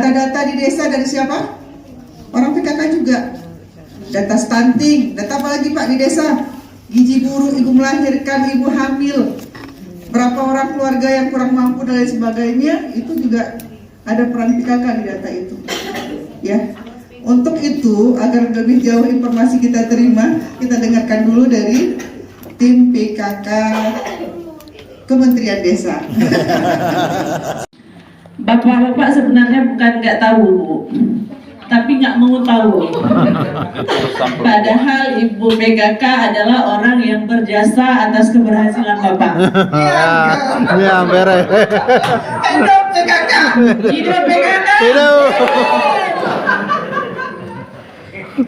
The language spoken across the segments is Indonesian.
Data-data di desa dari siapa? Orang PKK juga. Data stunting, data apa lagi Pak di desa? Gizi buruk, ibu melahirkan, ibu hamil, berapa orang keluarga yang kurang mampu dan lain sebagainya, itu juga ada peran PKK di data itu. Ya, untuk itu agar lebih jauh informasi kita terima, kita dengarkan dulu dari tim PKK Kementerian Desa. Bapak-bapak sebenarnya bukan nggak tahu, Bu, tapi nggak mau tahu. Padahal Ibu PKK adalah orang yang berjasa atas keberhasilan Bapak. Ya, beres. Hidup PKK. Hidup PKK. Hidup.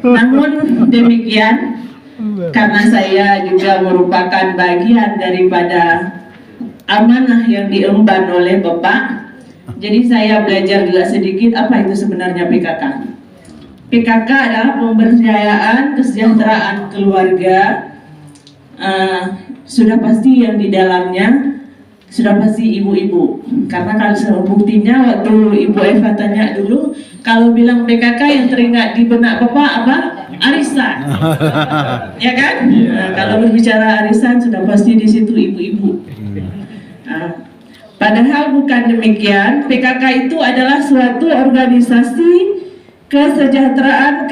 Namun demikian, karena saya juga merupakan bagian daripada amanah yang diemban oleh Bapak, jadi saya belajar juga sedikit apa itu sebenarnya PKK. PKK adalah pemberdayaan kesejahteraan keluarga. Sudah pasti yang di dalamnya sudah pasti ibu-ibu, karena kalau buktinya waktu Ibu Eva tanya dulu, kalau bilang PKK yang teringat di benak Bapak apa? Arisan, ya kan? Nah, kalau berbicara arisan sudah pasti di situ ibu-ibu. Padahal bukan demikian. PKK itu adalah suatu organisasi kesejahteraan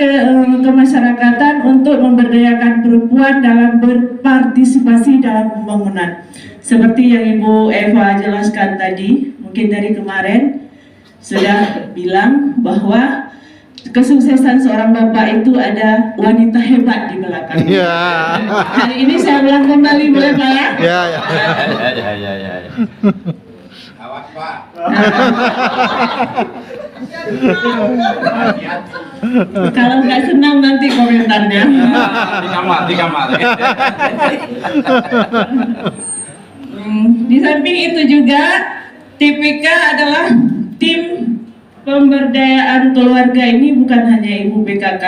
kemasyarakatan untuk memberdayakan perempuan dalam berpartisipasi dalam pembangunan. Seperti yang Ibu Eva jelaskan tadi, mungkin dari kemarin sudah bilang bahwa kesuksesan seorang bapak itu ada wanita hebat di belakang. Ya. Hari ini saya ulang kembali, boleh Pak ya? Ya, ya. Awas Pak. Kalau nggak senang nanti komentarnya. Di kamar. Di samping itu juga TPK adalah tim pemberdayaan keluarga. Ini bukan hanya Ibu PKK,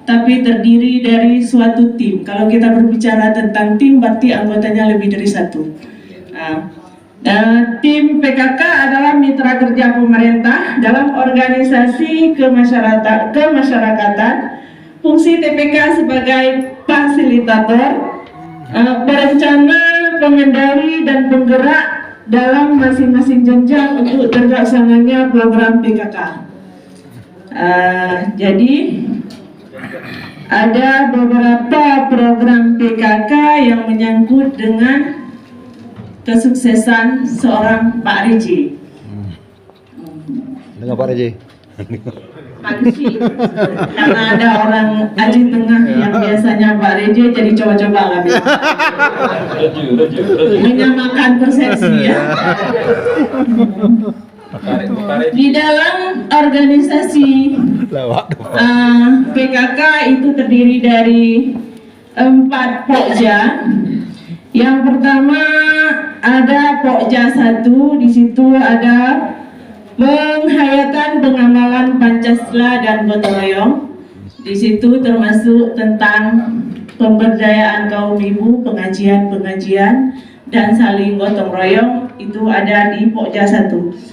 tapi terdiri dari suatu tim. Kalau kita berbicara tentang tim, berarti anggotanya lebih dari satu. Tim PKK adalah mitra kerja pemerintah dalam organisasi kemasyarakatan. Fungsi TPK sebagai fasilitator, perencana, pengendali, dan penggerak dalam masing-masing jenjang untuk terlaksananya program PKK. Jadi ada beberapa program PKK yang menyangkut dengan kesuksesan seorang Pak Reji. Dengan Pak Reji. Pak Reji, karena ada orang Aceh Tengah yang biasanya Pak Reji, jadi coba-coba lah menyamakan persepsi ya. Di dalam organisasi PKK itu terdiri dari 4 pokja. Yang pertama ada pokja 1, di situ ada penghayatan pengamalan Pancasila dan gotong royong. Di situ termasuk tentang pemberdayaan kaum ibu, pengajian dan saling gotong royong, itu ada di pokja 1.